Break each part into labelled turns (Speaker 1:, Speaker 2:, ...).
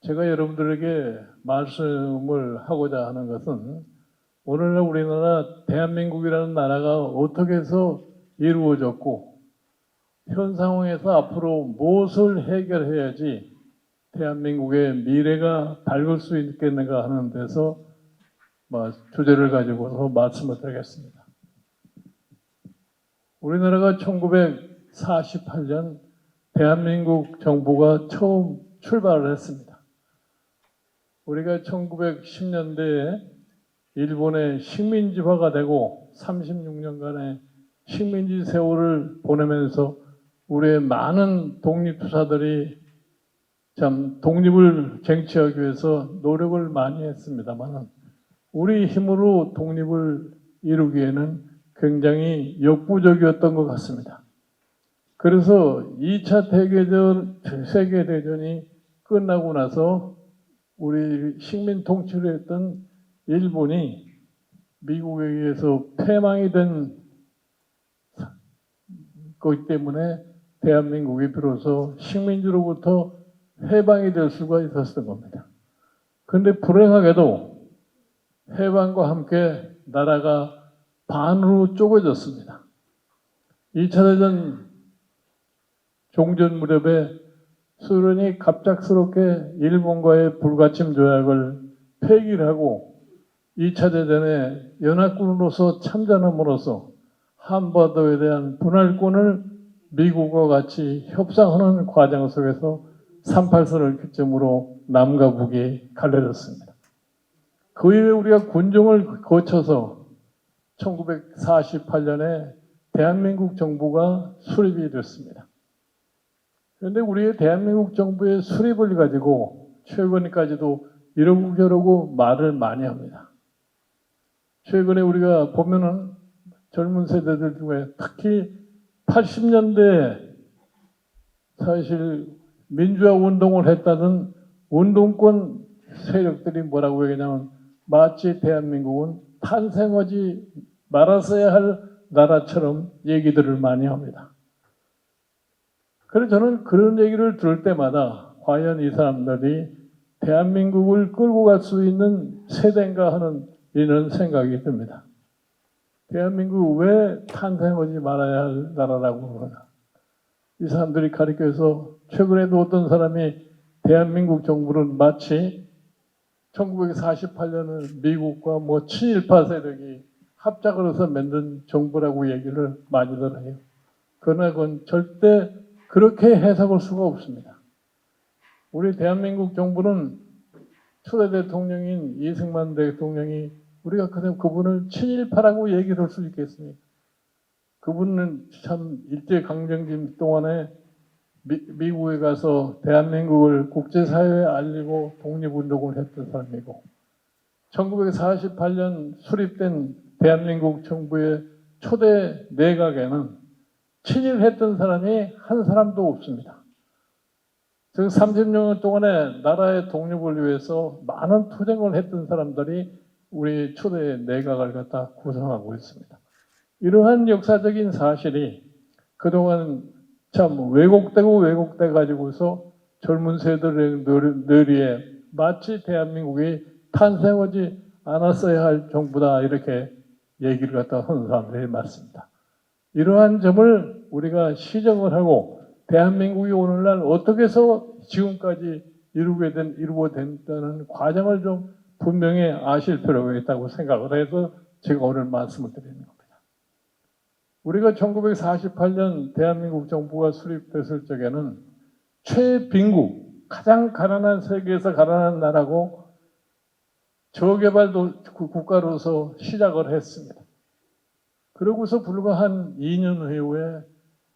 Speaker 1: 제가 여러분들에게 말씀을 하고자 하는 것은 오늘날 우리나라 대한민국이라는 나라가 어떻게 해서 이루어졌고 현 상황에서 앞으로 무엇을 해결해야지 대한민국의 미래가 밝을 수 있겠는가 하는 데서 주제를 가지고서 말씀을 드리겠습니다. 우리나라가 1948년 대한민국 정부가 처음 출발을 했습니다. 우리가 1910년대에 일본의 식민지화가 되고 36년간의 식민지 세월을 보내면서 우리의 많은 독립투사들이 참 독립을 쟁취하기 위해서 노력을 많이 했습니다만 우리 힘으로 독립을 이루기에는 굉장히 역부족이었던 것 같습니다. 그래서 2차 세계대전이 끝나고 나서 우리 식민 통치를 했던 일본이 미국에 의해서 패망이 된 것이기 때문에 대한민국이 비로소 식민지로부터 해방이 될 수가 있었던 겁니다. 그런데 불행하게도 해방과 함께 나라가 반으로 쪼개졌습니다. 2차 대전 종전 무렵에 소련이 갑작스럽게 일본과의 불가침 조약을 폐기를 하고 2차 대전에 연합군으로서 참전함으로써 한반도에 대한 분할권을 미국과 같이 협상하는 과정 속에서 38선을 기점으로 남과 북이 갈라졌습니다. 그 이후에 우리가 군정을 거쳐서 1948년에 대한민국 정부가 수립이 됐습니다. 그런데 우리의 대한민국 정부의 수립을 가지고 최근까지도 이러고 저러고 말을 많이 합니다. 최근에 우리가 보면은 젊은 세대들 중에 특히 80년대에 사실 민주화 운동을 했다는 운동권 세력들이 뭐라고 얘기하냐면 마치 대한민국은 탄생하지 말았어야 할 나라처럼 얘기들을 많이 합니다. 그래서 저는 그런 얘기를 들을 때마다 과연 이 사람들이 대한민국을 끌고 갈 수 있는 세대인가 하는 이런 생각이 듭니다. 대한민국 왜 탄생하지 말아야 할 나라라고 그러나. 이 사람들이 가르쳐서 최근에도 어떤 사람이 대한민국 정부는 마치 1948년은 미국과 친일파 세력이 합작을 해서 만든 정부라고 얘기를 많이들 해요. 그러나 그건 절대 그렇게 해석할 수가 없습니다. 우리 대한민국 정부는 초대 대통령인 이승만 대통령이 우리가 그분을 친일파라고 얘기를 할 수 있겠습니까? 그분은 참 일제강점기 동안에 미국에 가서 대한민국을 국제사회에 알리고 독립운동을 했던 사람이고 1948년 수립된 대한민국 정부의 초대 내각에는 친일했던 사람이 한 사람도 없습니다. 즉 30년 동안에 나라의 독립을 위해서 많은 투쟁을 했던 사람들이 우리 초대 내각을 갖다 구성하고 있습니다. 이러한 역사적인 사실이 그동안 참 왜곡돼 가지고서 젊은 세대들의 뇌리에 마치 대한민국이 탄생하지 않았어야 할 정부다 이렇게 얘기를 갖다 하는 사람들이 많습니다. 이러한 점을 우리가 시정을 하고 대한민국이 오늘날 어떻게 해서 지금까지 이루어진다는 과정을 좀 분명히 아실 필요가 있다고 생각을 해서 제가 오늘 말씀을 드리는 겁니다. 우리가 1948년 대한민국 정부가 수립됐을 적에는 최빈국, 가장 가난한 세계에서 가난한 나라고 저개발 국가로서 시작을 했습니다. 그러고서 불과 한 2년 후에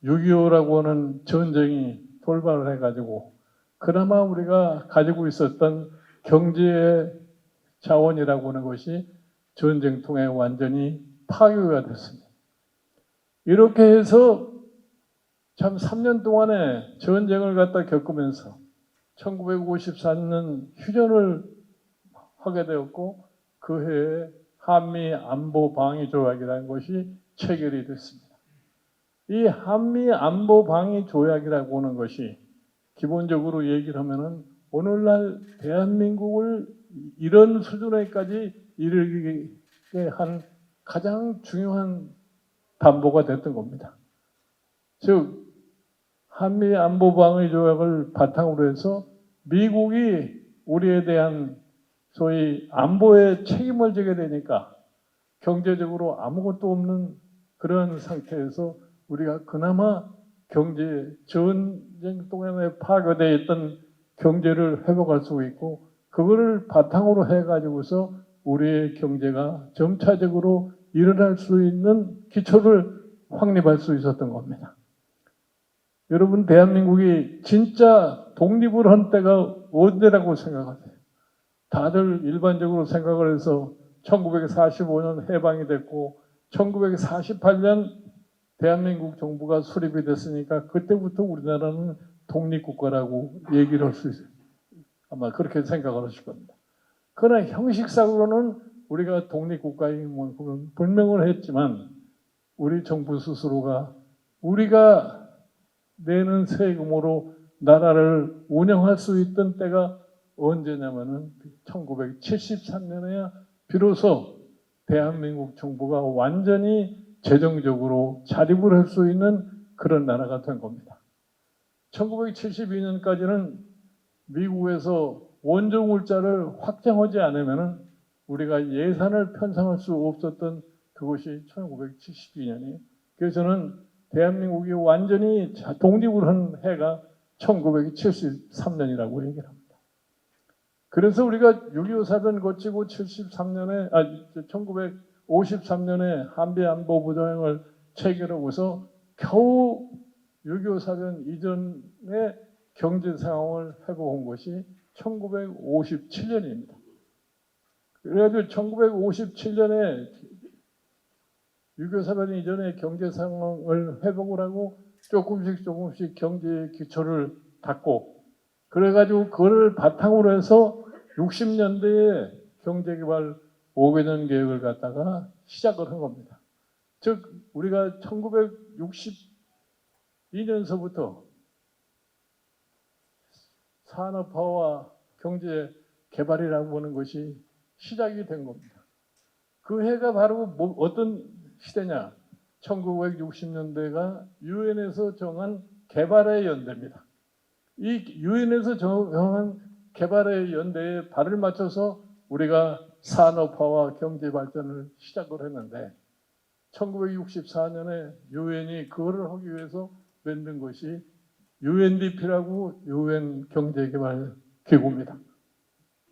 Speaker 1: 6.25라고 하는 전쟁이 돌발을 해가지고 그나마 우리가 가지고 있었던 경제 자원이라고 하는 것이 전쟁 통해 완전히 파괴가 됐습니다. 이렇게 해서 참 3년 동안에 전쟁을 갖다 겪으면서 1954년 휴전을 하게 되었고 그 해에 한미 안보 방위 조약이라는 것이 체결이 됐습니다. 이 한미 안보 방위 조약이라고 하는 것이 기본적으로 얘기를 하면은 오늘날 대한민국을 이런 수준에까지 이르게 한 가장 중요한 담보가 됐던 겁니다. 즉 한미 안보 방위 조약을 바탕으로 해서 미국이 우리에 대한 소위 안보에 책임을 지게 되니까 경제적으로 아무것도 없는 그런 상태에서 우리가 그나마 경제 전쟁 동안에 파괴되어 있던 경제를 회복할 수 있고 그거를 바탕으로 해가지고서 우리의 경제가 점차적으로 일어날 수 있는 기초를 확립할 수 있었던 겁니다. 여러분 대한민국이 진짜 독립을 한 때가 언제라고 생각하세요? 다들 일반적으로 생각을 해서 1945년 해방이 됐고 1948년 대한민국 정부가 수립이 됐으니까 그때부터 우리나라는 독립국가라고 얘기를 할 수 있어요. 아마 그렇게 생각을 하실 겁니다. 그러나 형식상으로는 우리가 독립국가인 만큼은 불명을 했지만 우리 정부 스스로가 우리가 내는 세금으로 나라를 운영할 수 있던 때가 언제냐면은 1973년에야 비로소 대한민국 정부가 완전히 재정적으로 자립을 할 수 있는 그런 나라가 된 겁니다. 1972년까지는 미국에서 원조 물자를 확정하지 않으면 우리가 예산을 편성할 수 없었던 그것이 1972년이에요. 그래서 저는 대한민국이 완전히 독립을 한 해가 1973년이라고 얘기를 합니다. 그래서 우리가 6.25 사변 거치고 1953년에 한미안보부조약을 체결하고서 겨우 6.25 사변 이전의 경제 상황을 회복한 것이 1957년입니다. 그래가지고 1957년에 6.25 사변 이전의 경제 상황을 회복을 하고 조금씩 경제의 기초를 닦고 그래가지고 그걸 바탕으로 해서 60년대에 경제개발 5개년 계획을 갖다가 시작을 한 겁니다. 즉 우리가 1962년서부터 산업화와 경제 개발이라고 하는 것이 시작이 된 겁니다. 그 해가 바로 어떤 시대냐? 1960년대가 유엔에서 정한 개발의 연대입니다. 이 유엔에서 정한 개발의 연대에 발을 맞춰서 우리가 산업화와 경제 발전을 시작을 했는데 1964년에 유엔이 그거를 하기 위해서 만든 것이 UNDP라고 유엔 경제개발기구입니다.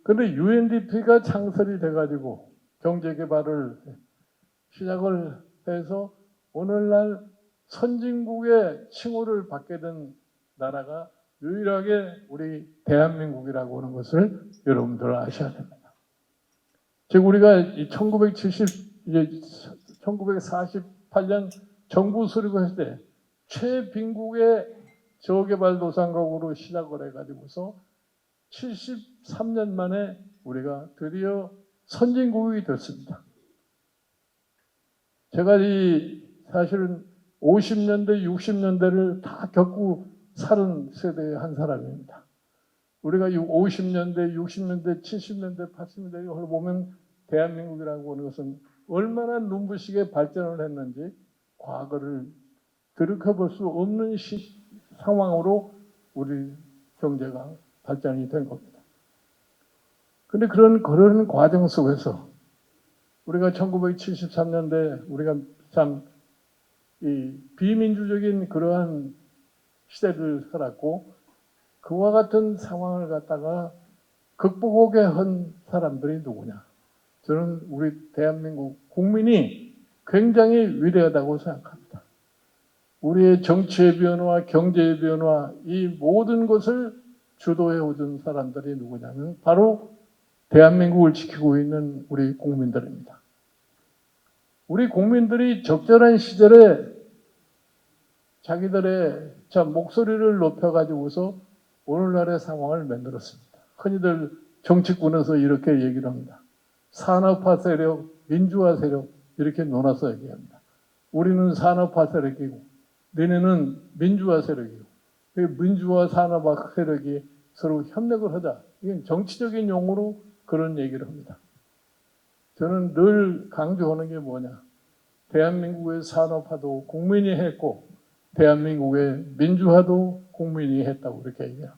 Speaker 1: 그런데 UNDP가 창설이 돼가지고 경제개발을 시작을 해서 오늘날 선진국의 칭호를 받게 된 나라가 유일하게 우리 대한민국이라고 하는 것을 여러분들 아셔야 됩니다. 즉 우리가 1948년 정부 수립을 했을 때 최빈국의 저개발도상국으로 시작을 해가지고서 73년 만에 우리가 드디어 선진국이 됐습니다. 제가 사실은 50년대, 60년대를 다 겪고 살은 세대의 한 사람입니다. 우리가 50년대, 60년대, 70년대, 80년대를 보면 대한민국이라고 하는 것은 얼마나 눈부시게 발전을 했는지 과거를 들여다볼 수 없는 상황으로 우리 경제가 발전이 된 겁니다. 그런데 그런 과정 속에서 우리가 1973년대 우리가 참 비민주적인 그러한 시대를 살았고 그와 같은 상황을 갖다가 극복하게 한 사람들이 누구냐? 저는 우리 대한민국 국민이 굉장히 위대하다고 생각합니다. 우리의 정치의 변화, 경제의 변화 이 모든 것을 주도해 오던 사람들이 누구냐면 바로 대한민국을 지키고 있는 우리 국민들입니다. 우리 국민들이 적절한 시절에 자기들의 목소리를 높여가지고서 오늘날의 상황을 만들었습니다. 흔히들 정치권에서 이렇게 얘기를 합니다. 산업화 세력, 민주화 세력 이렇게 논아서 얘기합니다. 우리는 산업화 세력이고 너네는 민주화 세력이고 민주화 산업화 세력이 서로 협력을 하자. 이건 정치적인 용어로 그런 얘기를 합니다. 저는 늘 강조하는 게 뭐냐. 대한민국의 산업화도 국민이 했고 대한민국의 민주화도 국민이 했다고 이렇게 얘기합니다.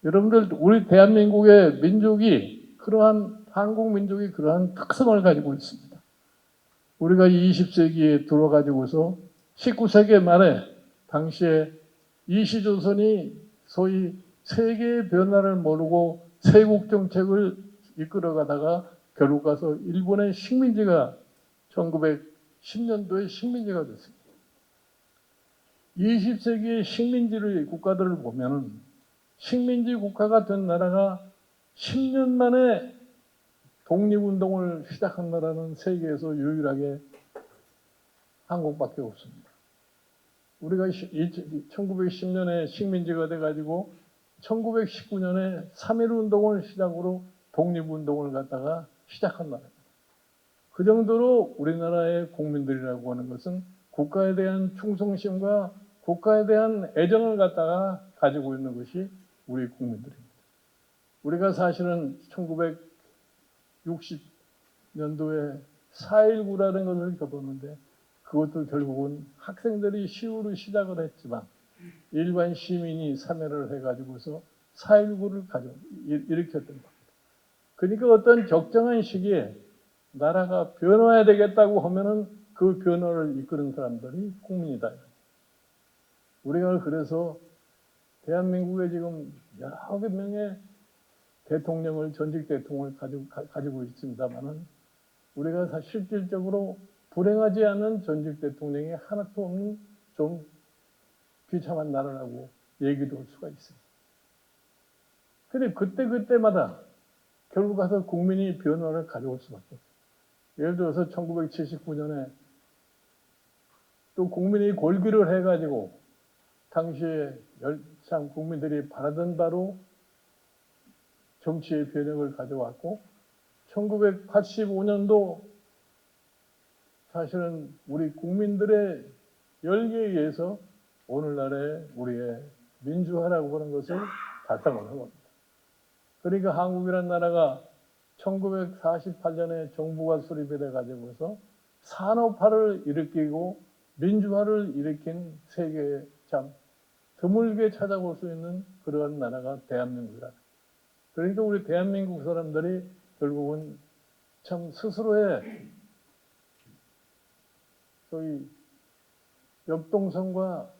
Speaker 1: 여러분들 우리 대한민국의 민족이 그러한 한국 민족이 그러한 특성을 가지고 있습니다. 우리가 20세기에 들어가지고서 19세기 말에 당시에 이시조선이 소위 세계의 변화를 모르고 세국 정책을 이끌어가다가 결국 가서 일본의 식민지가 1910년도에 식민지가 됐습니다. 20세기의 식민지를 국가들을 보면 식민지 국가가 된 나라가 10년 만에 독립운동을 시작한 나라는 세계에서 유일하게 한국밖에 없습니다. 우리가 1910년에 식민지가 돼가지고 1919년에 3.1운동을 시작으로 독립운동을 갖다가 시작한 나라입니다. 그 정도로 우리나라의 국민들이라고 하는 것은 국가에 대한 충성심과 국가에 대한 애정을 갖다가 가지고 있는 것이 우리 국민들입니다. 우리가 사실은 1960년도에 4.19라는 것을 겪었는데 그것도 결국은 학생들이 시위로 시작을 했지만 일반 시민이 참여를 해가지고서 4.19를 일으켰던 겁니다. 그러니까 어떤 적정한 시기에 나라가 변화해야 되겠다고 하면은 그 변화를 이끄는 사람들이 국민이다. 우리가 그래서 대한민국에 지금 여러 명의 대통령을 전직 대통령을 가지고 있습니다만은 우리가 실질적으로 불행하지 않은 전직 대통령이 하나도 없는 좀 비참한 나라라고 얘기도 할 수가 있습니다. 근데 그때마다 결국 가서 국민이 변화를 가져올 수밖에 없어요. 예를 들어서 1979년에 또 국민이 골기를 해가지고 당시에 참 국민들이 바라던 바로 정치의 변혁을 가져왔고 1985년도 사실은 우리 국민들의 열기에 의해서 오늘날의 우리의 민주화라고 하는 것을 달성을 한 겁니다. 그러니까 한국이라는 나라가 1948년에 정부가 수립이 돼가지고서 산업화를 일으키고 민주화를 일으킨 세계에 참 드물게 찾아볼 수 있는 그러한 나라가 대한민국이다. 그러니까 우리 대한민국 사람들이 결국은 참 스스로의 소위 역동성과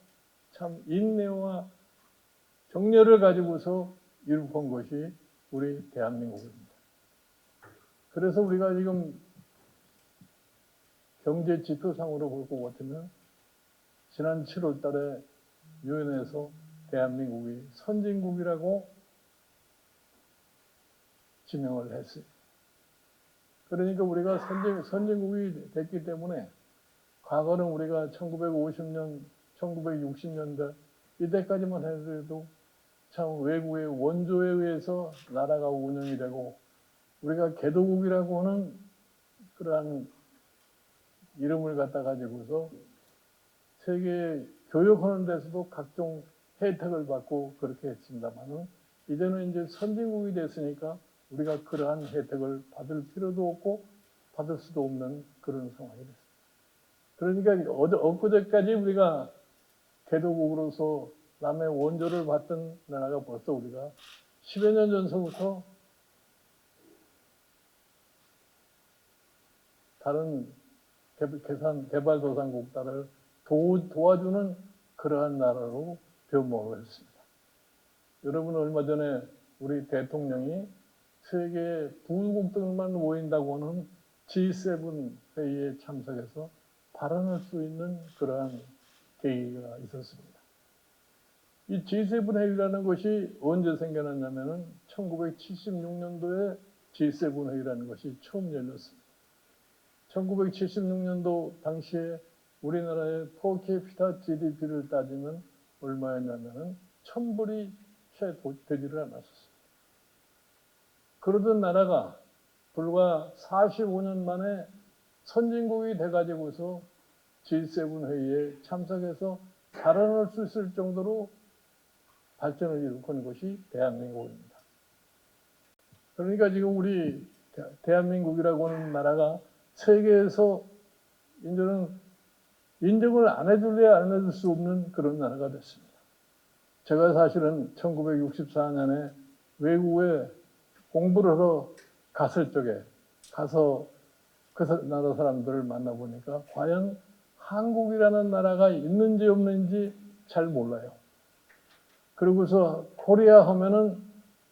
Speaker 1: 참 인내와 정열을 가지고서 이룩한 것이 우리 대한민국입니다. 그래서 우리가 지금 경제 지표상으로 볼 것 같으면 지난 7월 달에 유엔에서 대한민국이 선진국이라고 지명을 했어요. 그러니까 우리가 선진국이 됐기 때문에 과거는 우리가 1950년, 1960년대 이때까지만 해도 참 외국의 원조에 의해서 나라가 운영이 되고 우리가 개도국이라고 하는 그러한 이름을 갖다 가지고서 세계 교역하는 데서도 각종 혜택을 받고 그렇게 했습니다만은 이제는 이제 선진국이 됐으니까 우리가 그러한 혜택을 받을 필요도 없고 받을 수도 없는 그런 상황이 됐습니다. 그러니까 엊그제까지 우리가 개도국으로서 남의 원조를 받던 나라가 벌써 우리가 10여 년 전서부터 다른 개발도상국들을 도와주는 그러한 나라로 변모를 했습니다. 여러분 얼마 전에 우리 대통령이 세계 부국들만 모인다고 하는 G7 회의에 참석해서 발언할 수 있는 그러한 계기가 있었습니다. 이 G7 회의라는 것이 언제 생겨났냐면은 1976년도에 G7 회의라는 것이 처음 열렸습니다. 1976년도 당시에 우리나라의 퍼캐피타 GDP를 따지면 얼마였냐면은 1000불이 채 되지를 않았었습니다. 그러던 나라가 불과 45년 만에 선진국이 돼가지고서 G7 회의에 참석해서 발언할 수 있을 정도로 발전을 일으킨 것이 대한민국입니다. 그러니까 지금 우리 대한민국이라고 하는 나라가 세계에서 이제는 인정을 안 해줄래 안 해줄 수 없는 그런 나라가 됐습니다. 제가 사실은 1964년에 외국에 공부를 하러 갔을 적에 가서 그 나라 사람들을 만나보니까 과연 한국이라는 나라가 있는지 없는지 잘 몰라요. 그러고서 코리아 하면은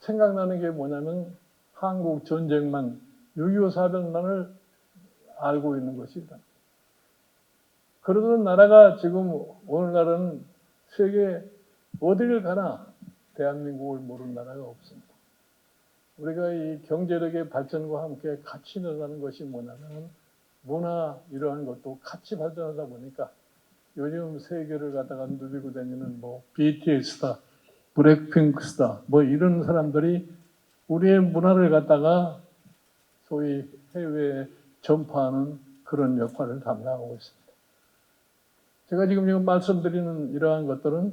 Speaker 1: 생각나는 게 뭐냐면 한국 전쟁만 6.25 사변만을 알고 있는 것이다. 그러던 나라가 지금 오늘날은 세계 어디를 가나 대한민국을 모르는 나라가 없습니다. 우리가 이 경제력의 발전과 함께 같이 늘어나는 것이 뭐냐면 문화 이러한 것도 같이 발전하다 보니까 요즘 세계를 갖다가 누비고 다니는 뭐 BTS다, 블랙핑크스다 뭐 이런 사람들이 우리의 문화를 갖다가 소위 해외에 전파하는 그런 역할을 담당하고 있습니다. 제가 지금 말씀드리는 이러한 것들은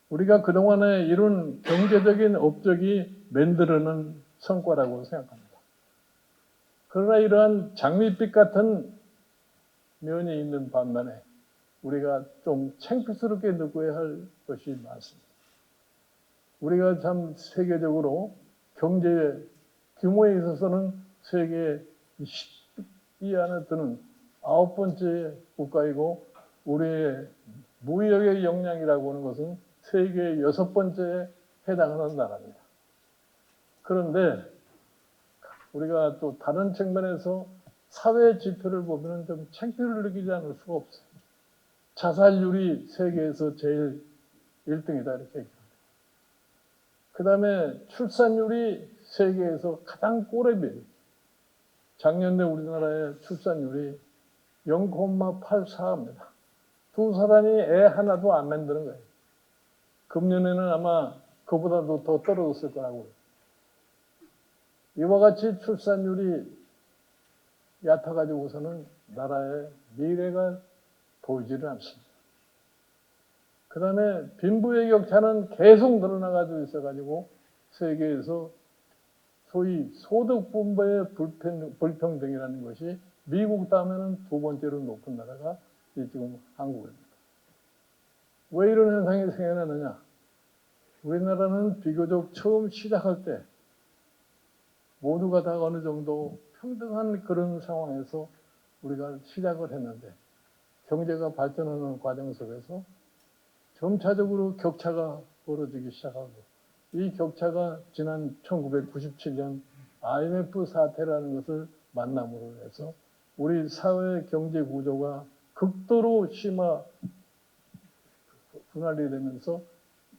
Speaker 1: 우리가 그동안에 이룬 경제적인 업적이 만들어낸 성과라고 생각합니다. 그러나 이러한 장밋빛 같은 면이 있는 반면에 우리가 좀 창피스럽게 느껴야 할 것이 많습니다. 우리가 참 세계적으로 경제 규모에 있어서는 세계 10위 안에 드는 9번째 국가이고 우리의 무역의 역량이라고 하는 것은 세계 6번째에 해당하는 나라입니다. 그런데 우리가 또 다른 측면에서 사회 지표를 보면 좀 창피를 느끼지 않을 수가 없어요. 자살률이 세계에서 제일 1등이다 이렇게 얘기합니다. 그 다음에 출산율이 세계에서 가장 꼬레비예요. 작년에 우리나라의 출산율이 0,84입니다. 두 사람이 애 하나도 안 만드는 거예요. 금년에는 아마 그보다도 더 떨어졌을 거라고요. 이와 같이 출산율이 얕아가지고서는 나라의 미래가 보이지를 않습니다. 그 다음에 빈부의 격차는 계속 늘어나가지고 있어가지고 세계에서 소위 소득 분배의 불평등이라는 것이 미국 다음에는 두 번째로 높은 나라가 지금 한국입니다. 왜 이런 현상이 생겨나느냐? 우리나라는 비교적 처음 시작할 때 모두가 다 어느 정도 평등한 그런 상황에서 우리가 시작을 했는데 경제가 발전하는 과정 속에서 점차적으로 격차가 벌어지기 시작하고 이 격차가 지난 1997년 IMF 사태라는 것을 만남으로 해서 우리 사회 경제 구조가 극도로 분할이 되면서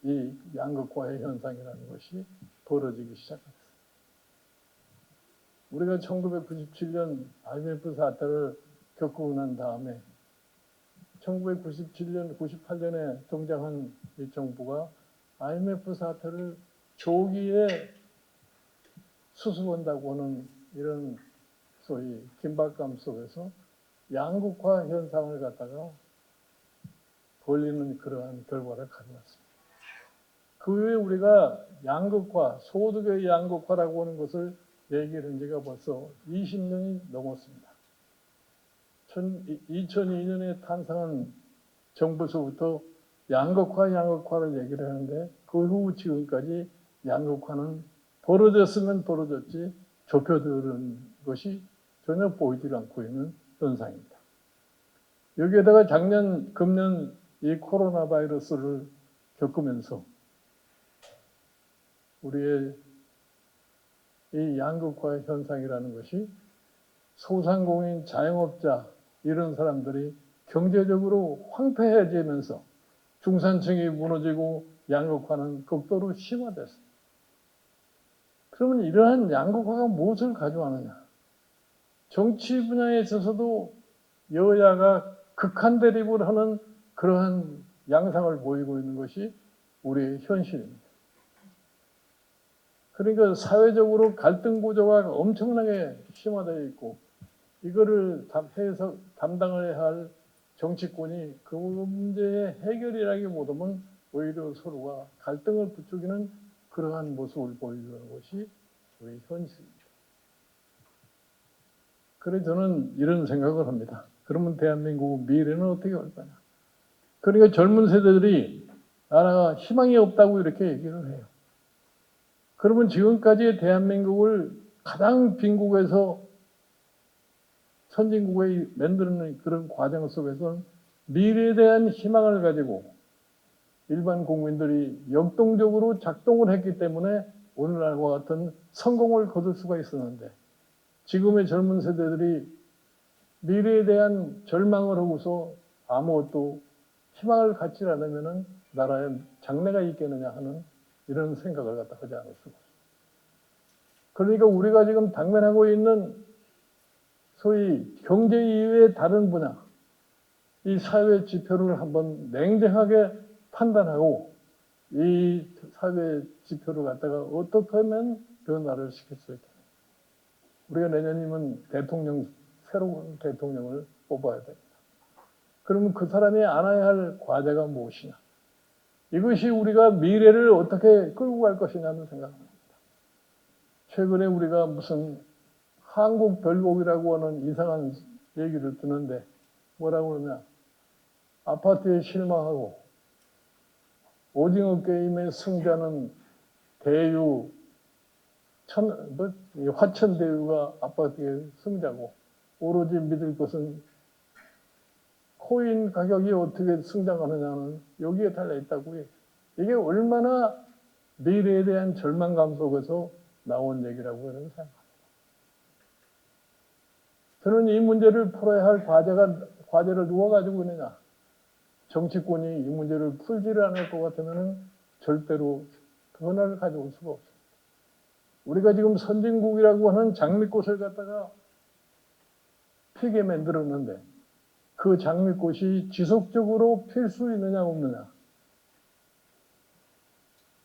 Speaker 1: 이 양극화의 현상이라는 것이 벌어지기 시작합니다. 우리가 1997년 IMF 사태를 겪고 난 다음에 1997년, 98년에 등장한 이 정부가 IMF 사태를 조기에 수습한다고 하는 이런 소위 긴박감 속에서 양극화 현상을 갖다가 벌리는 그러한 결과를 가져왔습니다. 그 후에 우리가 양극화, 소득의 양극화라고 하는 것을 얘기를 한 지가 벌써 20년이 넘었습니다. 2002년에 탄생한 정부서부터 양극화를 얘기를 하는데 그 후 지금까지 양극화는 벌어졌으면 벌어졌지 좁혀드는 것이 전혀 보이질 않고 있는 현상입니다. 여기에다가 금년 이 코로나 바이러스를 겪으면서 우리의 이 양극화 현상이라는 것이 소상공인, 자영업자 이런 사람들이 경제적으로 황폐해지면서 중산층이 무너지고 양극화는 극도로 심화됐습니다. 그러면 이러한 양극화가 무엇을 가져왔느냐? 정치 분야에 있어서도 여야가 극한 대립을 하는 그러한 양상을 보이고 있는 것이 우리의 현실입니다. 그러니까 사회적으로 갈등 구조가 엄청나게 심화되어 있고 이거를 담당을 해야 할 정치권이 그 문제의 해결이라기보다는 오히려 서로가 갈등을 부추기는 그러한 모습을 보여주는 것이 우리 현실입니다. 그래서 저는 이런 생각을 합니다. 그러면 대한민국 미래는 어떻게 할 거냐. 그러니까 젊은 세대들이 나라가 희망이 없다고 이렇게 얘기를 해요. 그러면 지금까지 대한민국을 가장 빈국에서 선진국에 만드는 그런 과정 속에서 미래에 대한 희망을 가지고 일반 국민들이 역동적으로 작동을 했기 때문에 오늘날과 같은 성공을 거둘 수가 있었는데 지금의 젊은 세대들이 미래에 대한 절망을 하고서 아무것도 희망을 갖지 않으면 나라에 장래가 있겠느냐 하는 이런 생각을 갖다 하지 않을 수가 없습니다. 그러니까 우리가 지금 당면하고 있는 소위 경제 이외의 다른 분야, 이 사회 지표를 한번 냉정하게 판단하고 이 사회 지표를 갖다가 어떻게 하면 변화를 시킬 수 있겠냐. 우리가 내년이면 새로운 대통령을 뽑아야 됩니다. 그러면 그 사람이 안아야 할 과제가 무엇이냐. 이것이 우리가 미래를 어떻게 끌고 갈 것이냐는 생각합니다. 최근에 우리가 무슨 한국별복이라고 하는 이상한 얘기를 듣는데 뭐라고 그러냐. 아파트에 실망하고 오징어 게임의 승자는 화천대유가 아파트의 승자고 오로지 믿을 것은 코인 가격이 어떻게 성장하느냐는 여기에 달려있다고요. 이게 얼마나 미래에 대한 절망감 속에서 나온 얘기라고 저는 생각합니다. 저는 이 문제를 풀어야 할 과제를 누가 가지고 있느냐. 정치권이 이 문제를 풀지를 않을 것 같으면 절대로 변화를 가져올 수가 없습니다. 우리가 지금 선진국이라고 하는 장미꽃을 갖다가 피게 만들었는데 그 장미꽃이 지속적으로 필 수 있느냐 없느냐.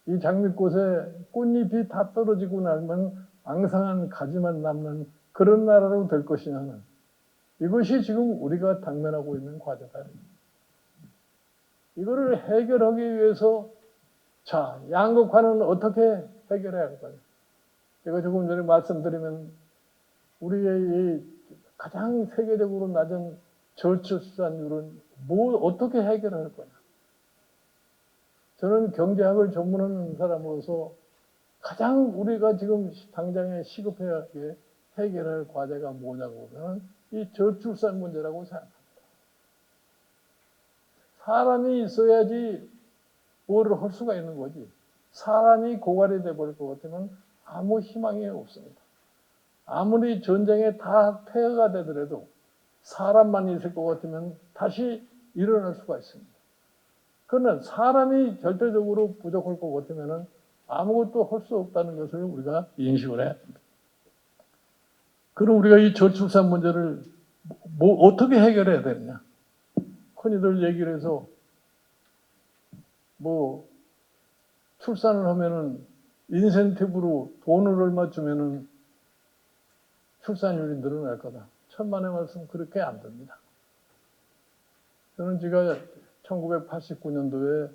Speaker 1: 이 장미꽃에 꽃잎이 다 떨어지고 나면 앙상한 가지만 남는 그런 나라로 될 것이냐는 이것이 지금 우리가 당면하고 있는 과제다. 이거를 해결하기 위해서 자, 양극화는 어떻게 해결해야 할까요? 제가 조금 전에 말씀드리면 우리의 이 가장 세계적으로 낮은 저출산율은 어떻게 해결할 거냐. 저는 경제학을 전문하는 사람으로서 가장 우리가 지금 당장에 시급해야 해결할 과제가 뭐냐고 하면 이 저출산 문제라고 생각합니다. 사람이 있어야지 뭐를 할 수가 있는 거지. 사람이 고갈이 돼버릴 것 같으면 아무 희망이 없습니다. 아무리 전쟁에 다 폐허가 되더라도 사람만 있을 것 같으면 다시 일어날 수가 있습니다. 그러나 사람이 절대적으로 부족할 것 같으면 아무것도 할 수 없다는 것을 우리가 인식을 해야 됩니다. 그럼 우리가 이 저출산 문제를 어떻게 해결해야 되느냐. 흔히들 얘기를 해서 출산을 하면은 인센티브로 돈을 얼마 주면은 출산율이 늘어날 거다. 천만의 말씀 그렇게 안 됩니다. 저는 제가 1989년도에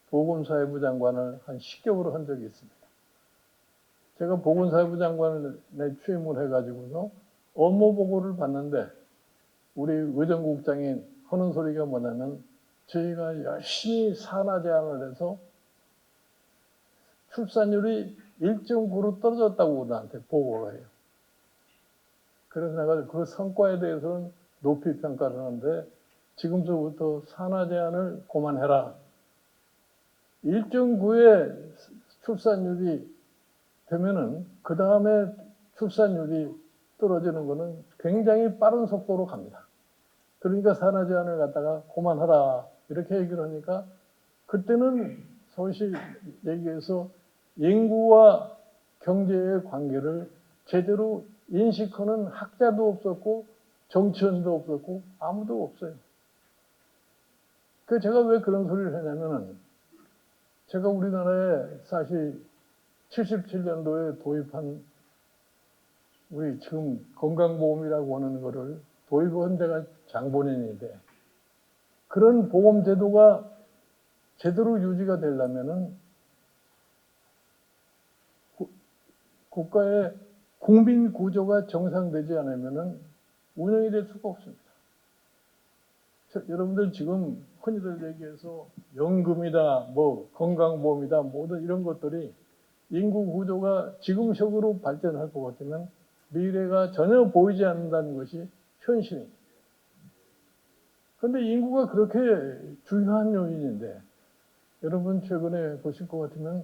Speaker 1: 보건사회부 장관을 한 10개월을 한 적이 있습니다. 제가 보건사회부 장관에 취임을 해가지고서 업무 보고를 봤는데 우리 의정국장이 하는 소리가 뭐냐면 저희가 열심히 산하 제한을 해서 출산율이 1.9로 떨어졌다고 나한테 보고를 해요. 그래서 내가 그 성과에 대해서는 높이 평가를 하는데 지금서부터 산하 제한을 그만해라. 1.9의 출산율이 되면은 그 다음에 출산율이 떨어지는 것은 굉장히 빠른 속도로 갑니다. 그러니까 산하 제한을 갖다가 그만하라 이렇게 얘기를 하니까 그때는 소위 얘기해서 인구와 경제의 관계를 제대로 인식하는 학자도 없었고 정치인도 없었고 아무도 없어요. 그 제가 왜 그런 소리를 하냐면은 제가 우리나라에 사실 77년도에 도입한 우리 지금 건강보험이라고 하는 거를 도입한 데가 장본인인데 그런 보험제도가 제대로 유지가 되려면은 국가의 국민 구조가 정상되지 않으면은 운영이 될 수가 없습니다. 여러분들 지금 흔히들 얘기해서 연금이다, 뭐 건강보험이다, 모든 이런 것들이 인구 구조가 지금식으로 발전할 것 같으면 미래가 전혀 보이지 않는다는 것이 현실입니다. 그런데 인구가 그렇게 중요한 요인인데 여러분 최근에 보실 것 같으면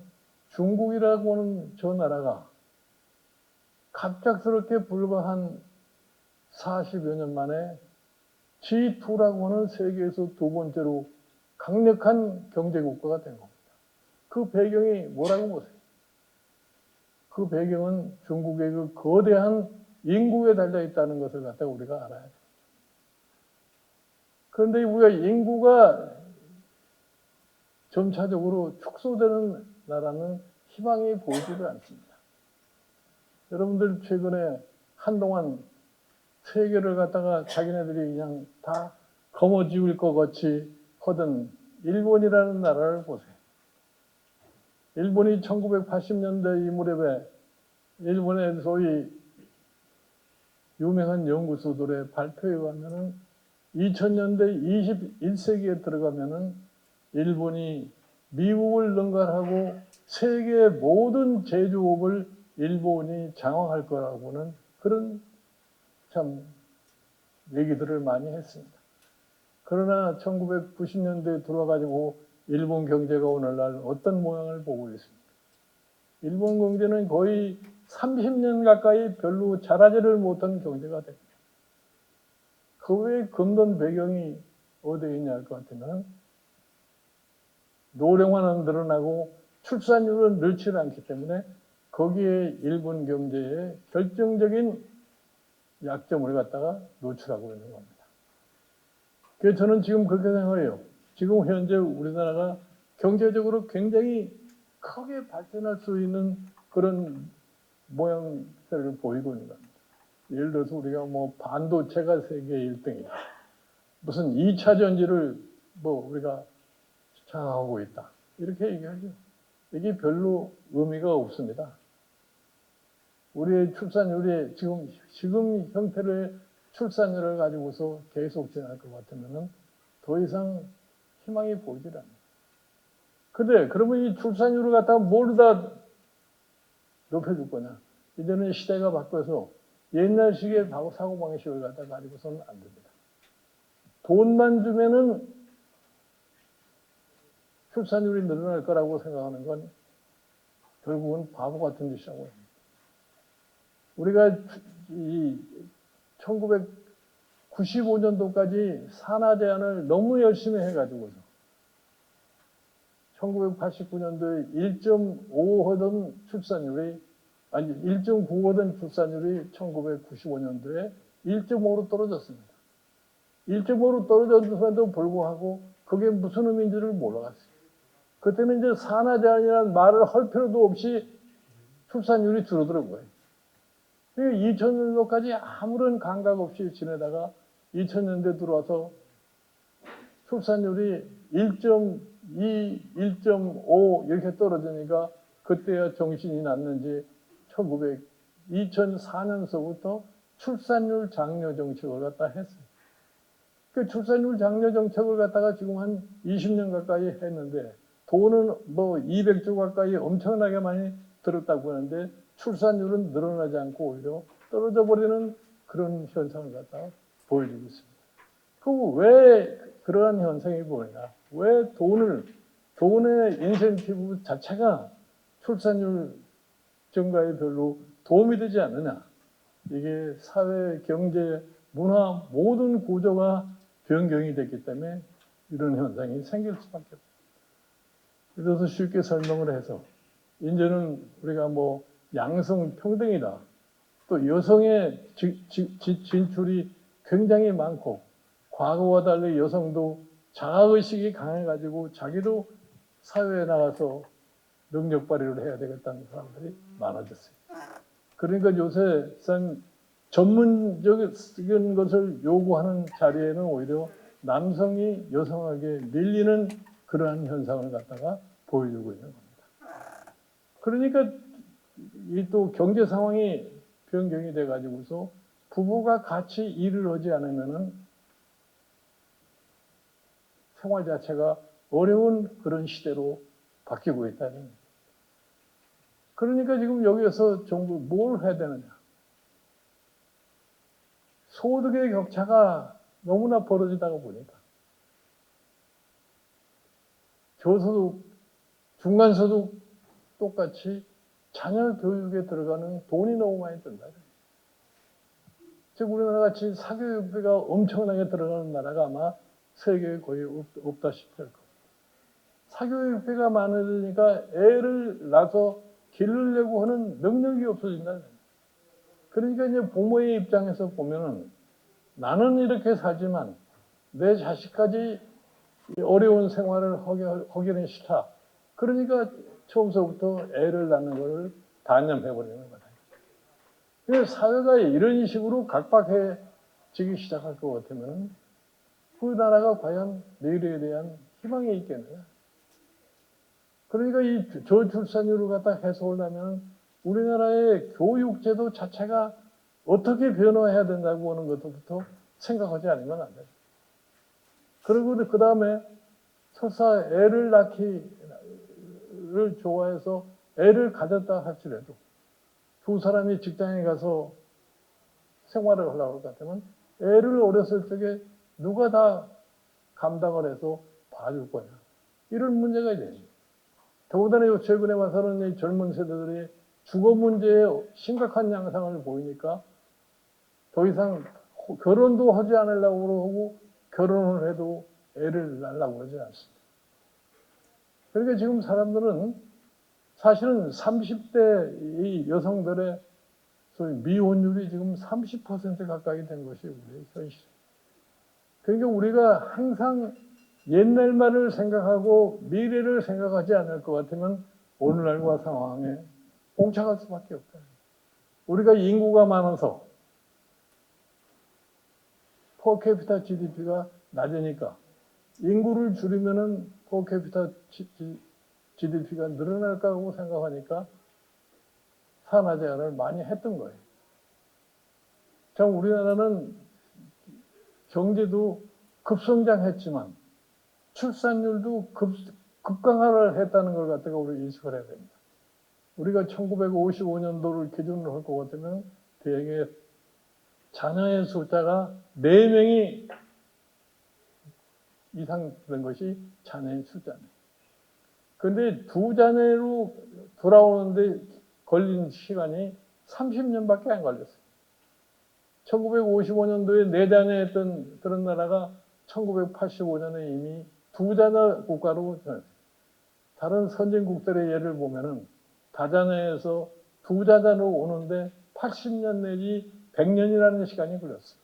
Speaker 1: 중국이라고 하는 저 나라가 갑작스럽게 불과 한 40여 년 만에 G2라고 하는 세계에서 두 번째로 강력한 경제국가가 된 겁니다. 그 배경이 뭐라고 보세요? 그 배경은 중국의 그 거대한 인구에 달려 있다는 것을 갖다가 우리가 알아야 돼요. 그런데 우리가 인구가 점차적으로 축소되는 나라는 희망이 보이지를 않습니다. 여러분들 최근에 한동안 세계를 갖다가 자기네들이 그냥 다 거머쥐울 것 같이 하던 일본이라는 나라를 보세요. 일본이 1980년대 이 무렵에 일본의 소위 유명한 연구소들의 발표에 의하면은 2000년대 21세기에 들어가면은 일본이 미국을 능가하고 세계 모든 제조업을 일본이 장악할 거라고는 그런 참 얘기들을 많이 했습니다. 그러나 1990년대에 들어와가지고 일본 경제가 오늘날 어떤 모양을 보고 있습니까? 일본 경제는 거의 30년 가까이 별로 자라지를 못한 경제가 됩니다. 그 외에 근본 배경이 어디에 있냐 할 것 같으면 노령화는 늘어나고 출산율은 늘지 않기 때문에 거기에 일본 경제의 결정적인 약점을 갖다가 노출하고 있는 겁니다. 그래서 저는 지금 그렇게 생각해요. 지금 현재 우리나라가 경제적으로 굉장히 크게 발전할 수 있는 그런 모양새를 보이고 있는 겁니다. 예를 들어서 우리가 뭐 반도체가 세계 1등이다. 무슨 2차 전지를 뭐 우리가 장악하고 있다. 이렇게 얘기하죠. 이게 별로 의미가 없습니다. 우리의 출산율이 지금 형태의 출산율을 가지고서 계속 진행할 것 같으면은 더 이상 희망이 보이질 않아요. 근데 그러면 이 출산율을 갖다가 뭘 다 높여줄 거냐? 이제는 시대가 바뀌어서 옛날식의 사고방식을 갖다 가지고서는 안 됩니다. 돈만 주면은 출산율이 늘어날 거라고 생각하는 건 결국은 바보 같은 짓이라고 합니다. 우리가 이 1995년도까지 산하 제한을 너무 열심히 해가지고서 1989년도에 1.5 하던 출산율이 1.9 하던 출산율이 1995년도에 1.5로 떨어졌습니다. 1.5로 떨어졌음에도 불구하고 그게 무슨 의미인지를 몰라갔어요. 그때는 이제 산하 제한이라는 말을 할 필요도 없이 출산율이 줄어드는 거예요. 2000년도까지 아무런 감각 없이 지내다가 2000년대 들어와서 출산율이 1.2, 1.5 이렇게 떨어지니까 그때야 정신이 났는지 2004년서부터 출산율 장려 정책을 갖다 했어요. 그 출산율 장려 정책을 갖다가 지금 한 20년 가까이 했는데 돈은 뭐 200조 가까이 엄청나게 많이 들었다고 하는데 출산율은 늘어나지 않고 오히려 떨어져 버리는 그런 현상을 갖다 보여주고 있습니다. 왜 그러한 현상이 보이냐? 왜 돈의 인센티브 자체가 출산율 증가에 별로 도움이 되지 않느냐? 이게 사회, 경제, 문화 모든 구조가 변경이 됐기 때문에 이런 현상이 생길 수밖에 없습니다. 그래서 쉽게 설명을 해서 이제는 우리가 뭐 양성 평등이다. 또 여성의 진출이 굉장히 많고 과거와 달리 여성도 자아의식이 강해가지고 자기도 사회에 나가서 능력 발휘를 해야 되겠다는 사람들이 많아졌어요. 그러니까 요새 전문적인 것을 요구하는 자리에는 오히려 남성이 여성에게 밀리는 그러한 현상을 갖다가 보여주고 있는 겁니다. 그러니까 이 또 경제 상황이 변경이 돼가지고서 부부가 같이 일을 하지 않으면은 생활 자체가 어려운 그런 시대로 바뀌고 있다는. 그러니까 지금 여기에서 정부 뭘 해야 되느냐. 소득의 격차가 너무나 벌어지다가 보니까 저소득, 중간소득 똑같이 자녀 교육에 들어가는 돈이 너무 많이 든다. 즉 우리나라 같이 사교육비가 엄청나게 들어가는 나라가 아마 세계에 거의 없다시피 할 겁니다. 사교육비가 많으니까 애를 낳아서 기르려고 하는 능력이 없어진다. 그러니까 이제 부모의 입장에서 보면은 나는 이렇게 살지만 내 자식까지 어려운 생활을 하기는 싫다. 그러니까 처음서부터 애를 낳는 것을 단념해버리는 거다. 그래서 사회가 이런 식으로 각박해지기 시작할 것 같으면 그 나라가 과연 미래에 대한 희망이 있겠느냐. 그러니까 이 저출산율을 갖다 해소하려면 우리나라의 교육제도 자체가 어떻게 변화해야 된다고 하는 것부터 생각하지 않으면 안 돼요. 그리고 그 다음에 설사 애를 낳기를 좋아해서 애를 가졌다 할지라도 두 사람이 직장에 가서 생활을 하려고 할 것 같으면 애를 어렸을 적에 누가 다 감당을 해서 봐줄 거냐. 이런 문제가 있어요. 더군다나 최근에 와서는 이 젊은 세대들이 주거 문제에 심각한 양상을 보이니까 더 이상 결혼도 하지 않으려고 그러고 결혼을 해도 애를 낳으려고 그러지 않습니다. 그러니까 지금 사람들은 사실은 30대 이 여성들의 소위 미혼율이 지금 30% 가까이 된 것이 우리의 현실입니다. 그러니까 우리가 항상 옛날만을 생각하고 미래를 생각하지 않을 것 같으면 오늘날과 상황에 봉착할 수밖에 없다. 우리가 인구가 많아서 퍼캐피타 GDP가 낮으니까 인구를 줄이면은 퍼캐피타 GDP가 늘어날까 하고 생각하니까 산하 제한을 많이 했던 거예요. 참 우리나라는 경제도 급성장했지만 출산율도 급강하를 했다는 걸 갖다가 우리 인식을 해야 됩니다. 우리가 1955년도를 기준으로 할 것 같으면 대개 자녀의 숫자가 4명이 이상 된 것이 자녀의 숫자네요. 그런데 두 자녀로 돌아오는데 걸린 시간이 30년밖에 안 걸렸어요. 1955년도에 4자녀였던 그런 나라가 1985년에 이미 2자녀 국가로 변했어요. 다른 선진국들의 예를 보면은 다자녀에서 2자녀로 오는데 80년 내지 100년이라는 시간이 걸렸어요.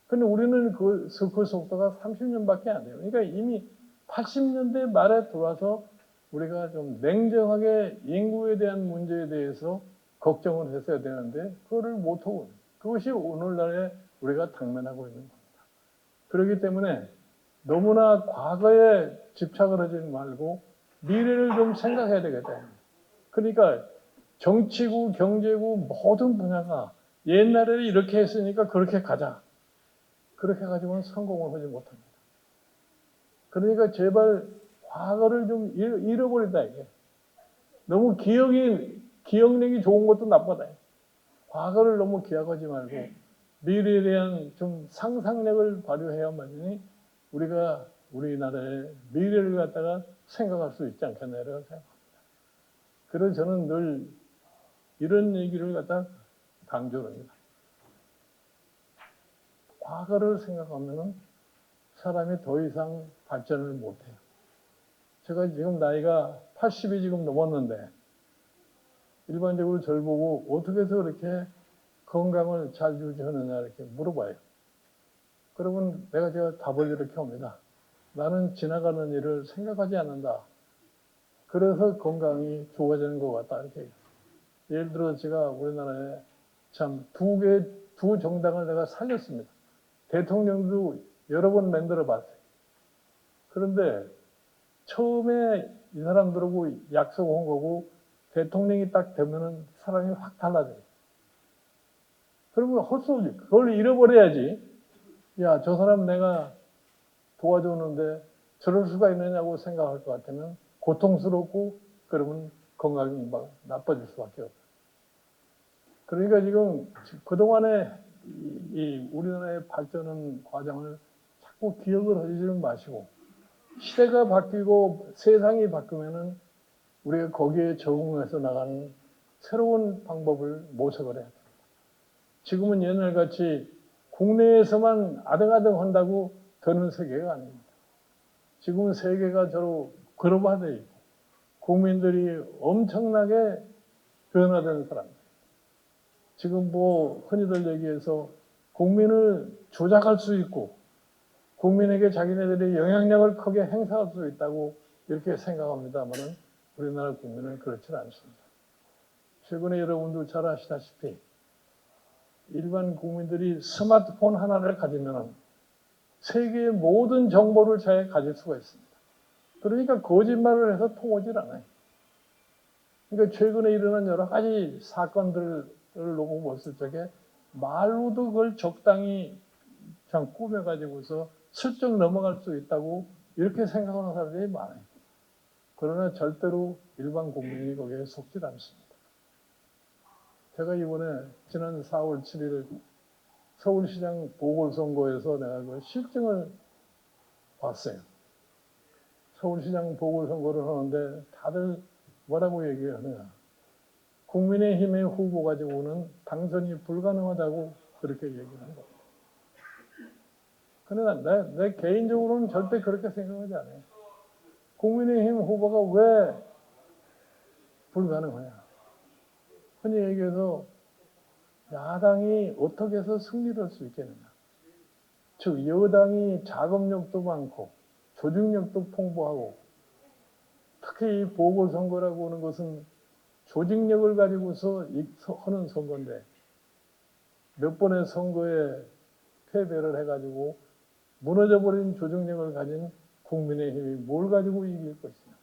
Speaker 1: 근데 우리는 그 속도가 30년밖에 안 돼요. 그러니까 이미 80년대 말에 들어와서 우리가 좀 냉정하게 인구에 대한 문제에 대해서 걱정을 했어야 되는데 그거를 못하고 그것이 오늘날에 우리가 당면하고 있는 겁니다. 그렇기 때문에 너무나 과거에 집착을 하지 말고 미래를 좀 생각해야 되겠다. 그러니까 정치고 경제고 모든 분야가 옛날에 이렇게 했으니까 그렇게 가자. 그렇게 가지고는 성공을 하지 못합니다. 그러니까 제발 과거를 좀 잃어버린다 이게. 너무 기억력이 좋은 것도 나쁘다. 과거를 너무 기억하지 말고 미래에 대한 좀 상상력을 발휘해야만이 우리가 우리나라의 미래를 갖다가 생각할 수 있지 않겠나라고 생각합니다. 그래서 저는 늘 이런 얘기를 갖다 강조를 합니다. 과거를 생각하면 사람이 더 이상 발전을 못해요. 제가 지금 나이가 80이 지금 넘었는데 일반적으로 저를 보고 어떻게 해서 그렇게 건강을 잘 유지하느냐 이렇게 물어봐요. 그러면 제가 답을 이렇게 합니다. 나는 지나가는 일을 생각하지 않는다. 그래서 건강이 좋아지는 것 같다. 이렇게. 예를 들어 제가 우리나라에 참 두 정당을 내가 살렸습니다. 대통령도 여러 번 만들어 봤어요. 그런데 처음에 이 사람들하고 약속한 거고 대통령이 딱 되면은 사람이 확 달라져요. 그러면 헛소리, 그걸 잃어버려야지. 야, 저 사람 내가 도와줬는데 저럴 수가 있느냐고 생각할 것 같으면 고통스럽고 그러면 건강이 막 나빠질 수밖에 없어요. 그러니까 지금 그동안에 이 우리나라의 발전한 과정을 자꾸 기억을 하지는 마시고 시대가 바뀌고 세상이 바뀌면은 우리가 거기에 적응해서 나가는 새로운 방법을 모색을 해야 됩니다. 지금은 옛날같이 국내에서만 아등아등 한다고 되는 세계가 아닙니다. 지금은 세계가 저로 글로벌화되어 있고 국민들이 엄청나게 변화된 사람. 지금 뭐 흔히들 얘기해서 국민을 조작할 수 있고 국민에게 자기네들이 영향력을 크게 행사할 수 있다고 이렇게 생각합니다만은 우리나라 국민은 그렇지 않습니다. 최근에 여러분도 잘 아시다시피 일반 국민들이 스마트폰 하나를 가지면 세계의 모든 정보를 잘 가질 수가 있습니다. 그러니까 거짓말을 해서 통하질 않아요. 그러니까 최근에 일어난 여러 가지 사건들을 놓고 봤을 적에 말로도 그걸 적당히 그냥 꾸며가지고서 슬쩍 넘어갈 수 있다고 이렇게 생각하는 사람들이 많아요. 그러나 절대로 일반 국민이 거기에 속지 않습니다. 제가 이번에 지난 4월 7일 서울시장 보궐선거에서 내가 그 실증을 봤어요. 서울시장 보궐선거를 하는데 다들 뭐라고 얘기하느냐. 국민의힘의 후보 가지고는 당선이 불가능하다고 그렇게 얘기를 하는 겁니다. 그러나 내 개인적으로는 절대 그렇게 생각하지 않아요. 국민의힘 후보가 왜 불가능하냐. 흔히 얘기해서 야당이 어떻게 해서 승리를 할 수 있겠느냐. 즉 여당이 자금력도 많고 조직력도 풍부하고 특히 이 보궐선거라고 하는 것은 조직력을 가지고서 하는 선거인데 몇 번의 선거에 패배를 해가지고 무너져버린 조직력을 가진 국민의힘이 뭘 가지고 이길 것이냐.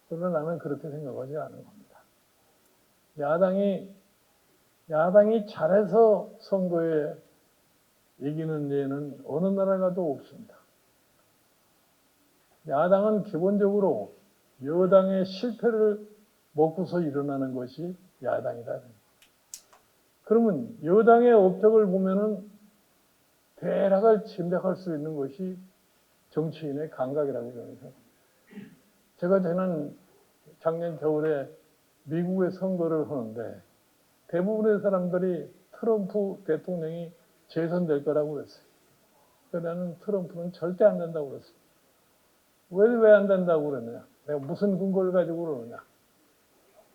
Speaker 1: 그러나 나는 그렇게 생각하지 않은 겁니다. 야당이 잘해서 선거에 이기는 예는 어느 나라 가도 없습니다. 야당은 기본적으로 여당의 실패를 먹고서 일어나는 것이 야당이다. 그러면 여당의 업적을 보면은 대략을 짐작할 수 있는 것이 정치인의 감각이라고 저는 생각합니다. 제가 작년 겨울에 미국의 선거를 하는데 대부분의 사람들이 트럼프 대통령이 재선될 거라고 그랬어요. 그래서 나는 트럼프는 절대 안 된다고 그랬어요. 왜 안 된다고 그러느냐? 내가 무슨 근거를 가지고 그러느냐?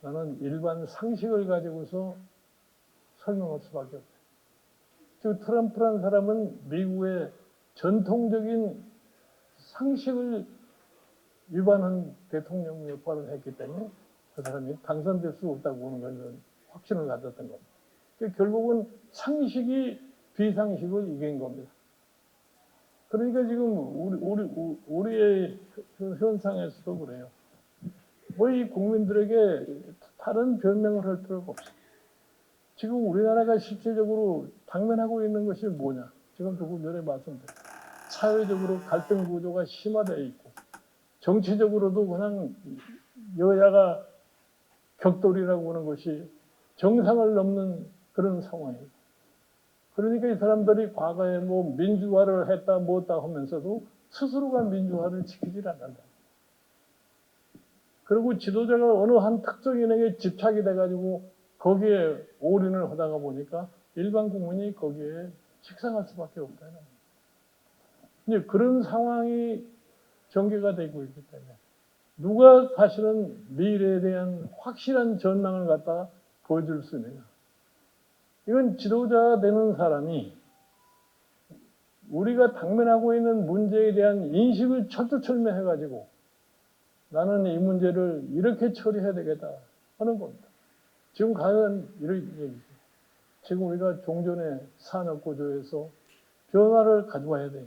Speaker 1: 나는 일반 상식을 가지고서 설명할 수밖에 없어요. 즉 트럼프라는 사람은 미국의 전통적인 상식을 위반한 대통령 역할을 했기 때문에 그 사람이 당선될 수 없다고 보는 건 확신을 가졌던 겁니다. 결국은 상식이 비상식을 이긴 겁니다. 그러니까 지금 우리의 현상에서도 그래요. 뭐 이 국민들에게 다른 변명을 할 필요가 없어요. 지금 우리나라가 실질적으로 당면하고 있는 것이 뭐냐? 지금 조금 전에 말씀드렸죠. 사회적으로 갈등 구조가 심화되어 있고 정치적으로도 그냥 여야가 격돌이라고 하는 것이 정상을 넘는 그런 상황이에요. 그러니까 이 사람들이 과거에 뭐 민주화를 했다 뭐다 하면서도 스스로가 민주화를 지키질 않는다. 그리고 지도자가 어느 한 특정인에게 집착이 돼가지고 거기에 올인을 하다가 보니까 일반 국민이 거기에 식상할 수밖에 없다는 거예요. 이제 그런 상황이 전개가 되고 있기 때문에 누가 사실은 미래에 대한 확실한 전망을 갖다가 보여줄 수 있느냐. 이건 지도자 되는 사람이 우리가 당면하고 있는 문제에 대한 인식을 철두철미해가지고 나는 이 문제를 이렇게 처리해야 되겠다 하는 겁니다. 지금 가는 이런 얘기죠. 지금 우리가 종전의 산업구조에서 변화를 가져와야 돼요.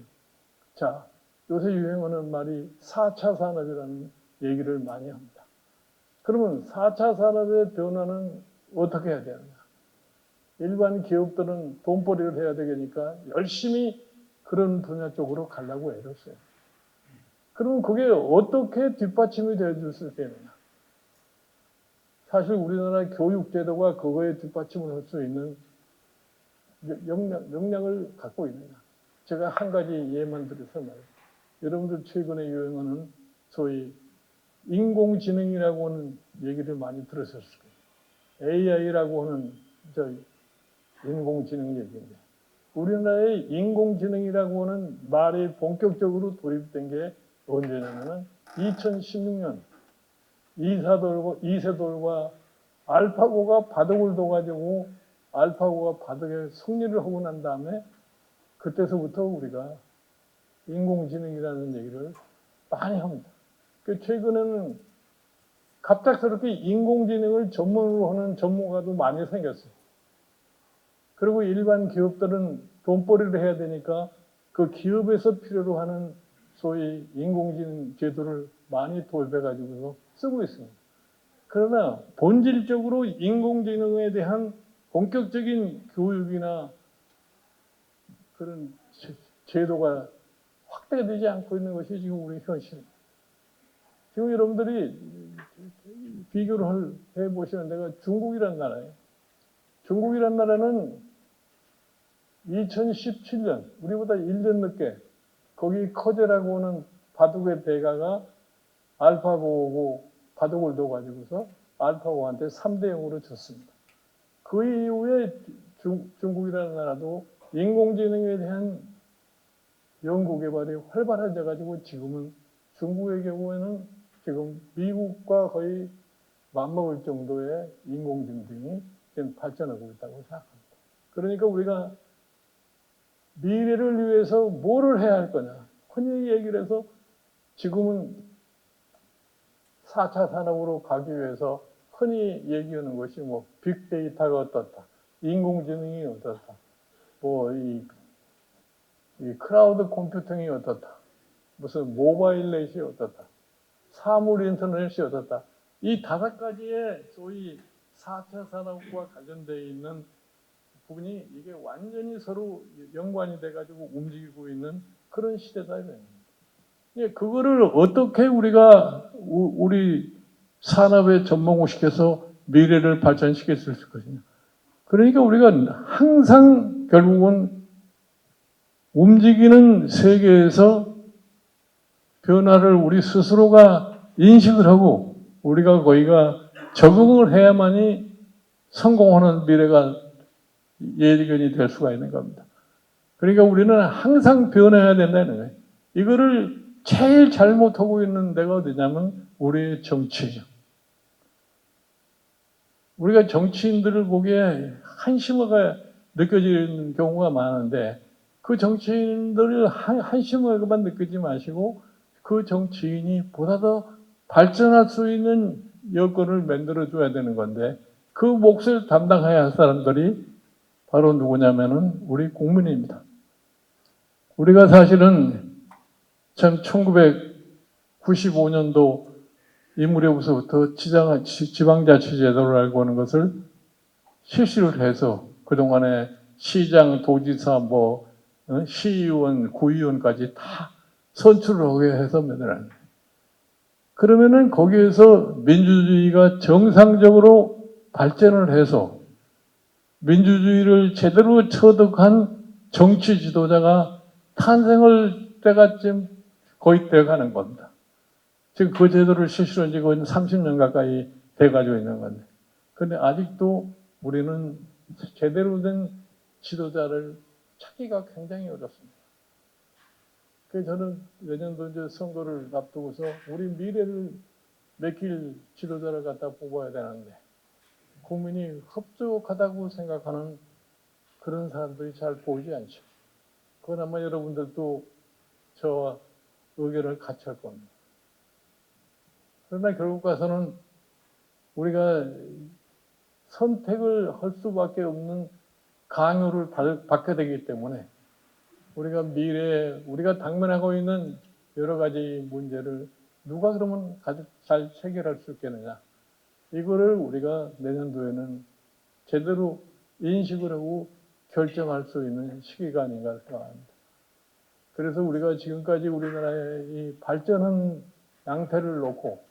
Speaker 1: 자, 요새 유행하는 말이 4차 산업이라는 얘기를 많이 합니다. 그러면 4차 산업의 변화는 어떻게 해야 되느냐? 일반 기업들은 돈벌이를 해야 되니까 열심히 그런 분야 쪽으로 가려고 애를 써요. 그러면 그게 어떻게 뒷받침이 되어줄 수 있느냐? 사실 우리나라 교육제도가 그거에 뒷받침을 할 수 있는 역량을 갖고 있느냐? 제가 한 가지 예만 들어서 말이에요. 여러분들 최근에 유행하는 소위 인공지능이라고 하는 얘기를 많이 들으셨을 거예요. AI라고 하는 인공지능 얘기인데, 우리나라의 인공지능이라고 하는 말이 본격적으로 도입된 게 언제냐면은 2016년 이세돌과 알파고가 바둑을 둬가지고 알파고가 바둑에 승리를 하고 난 다음에 그때서부터 우리가 인공지능이라는 얘기를 많이 합니다. 최근에는 갑작스럽게 인공지능을 전문으로 하는 전문가도 많이 생겼어요. 그리고 일반 기업들은 돈벌이를 해야 되니까 그 기업에서 필요로 하는 소위 인공지능 제도를 많이 도입해가지고 쓰고 있습니다. 그러나 본질적으로 인공지능에 대한 본격적인 교육이나 그런 제도가 확대되지 않고 있는 것이 지금 우리 현실입니다. 지금 여러분들이 비교를 해보시는 데가 중국이라는 나라예요. 중국이라는 나라는 2017년, 우리보다 1년 늦게 거기 커제라고 하는 바둑의 대가가 알파고하고 바둑을 둬가지고서 알파고한테 3대 0으로 졌습니다. 그 이후에 중국이라는 나라도 인공지능에 대한 연구 개발이 활발해져 가지고 지금은 중국의 경우에는 지금 미국과 거의 맞먹을 정도의 인공지능이 지금 발전하고 있다고 생각합니다. 그러니까 우리가 미래를 위해서 뭐를 해야 할 거냐. 흔히 얘기를 해서 지금은 4차 산업으로 가기 위해서 흔히 얘기하는 것이 뭐 빅데이터가 어떻다. 인공지능이 어떻다. 이 클라우드 컴퓨팅이 어떻다. 무슨 모바일 넷이 어떻다. 사물 인터넷이 어떻다. 이 5가지의 소위 4차 산업과 관련되어 있는 부분이 이게 완전히 서로 연관이 돼가지고 움직이고 있는 그런 시대다. 그거를 어떻게 우리가 우리 산업에 접목시켜서 미래를 발전시킬 수 있을 것이냐. 그러니까 우리가 항상 결국은 움직이는 세계에서 변화를 우리 스스로가 인식을 하고 우리가 거기가 적응을 해야만이 성공하는 미래가 예견이 될 수가 있는 겁니다. 그러니까 우리는 항상 변해야 된다는 거예요. 이거를 제일 잘못하고 있는 데가 어디냐면 우리의 정치죠. 우리가 정치인들을 보기에 한심하게 느껴지는 경우가 많은데 그 정치인들을 한심하게만 느끼지 마시고 그 정치인이 보다 더 발전할 수 있는 여건을 만들어줘야 되는 건데 그 몫을 담당해야 할 사람들이 바로 누구냐면은 우리 국민입니다. 우리가 사실은 참 1995년도 이 무렵부터 지방자치제도라고 하는 것을 실시를 해서 그동안에 시장, 도지사, 시의원, 구의원까지 다 선출을 하게 해서 만들어낸 거예요. 그러면은 거기에서 민주주의가 정상적으로 발전을 해서 민주주의를 제대로 터득한 정치 지도자가 탄생할 때가 지금 거의 돼가는 겁니다. 지금 그 제도를 실시한 지 거의 30년 가까이 돼가지고 있는 건데. 그런데 아직도 우리는 제대로 된 지도자를 찾기가 굉장히 어렵습니다. 그래서 저는 내년도 이제 선거를 앞두고서 우리 미래를 맡길 지도자를 갖다 뽑아야 되는데 국민이 흡족하다고 생각하는 그런 사람들이 잘 보이지 않죠. 그건 아마 여러분들도 저와 의견을 같이 할 겁니다. 그러나 결국 가서는 우리가 선택을 할 수밖에 없는 강요를 받게 되기 때문에 우리가 미래에 우리가 당면하고 있는 여러 가지 문제를 누가 그러면 가장 잘 해결할 수 있겠느냐. 이거를 우리가 내년도에는 제대로 인식을 하고 결정할 수 있는 시기가 아닌가 생각합니다. 그래서 우리가 지금까지 우리나라의 이 발전한 양태를 놓고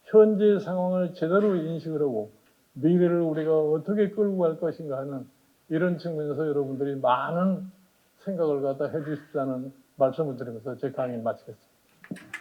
Speaker 1: 현재 상황을 제대로 인식을 하고 미래를 우리가 어떻게 끌고 갈 것인가 하는 이런 측면에서 여러분들이 많은 생각을 갖다 해주십사는 말씀을 드리면서 제 강의 마치겠습니다.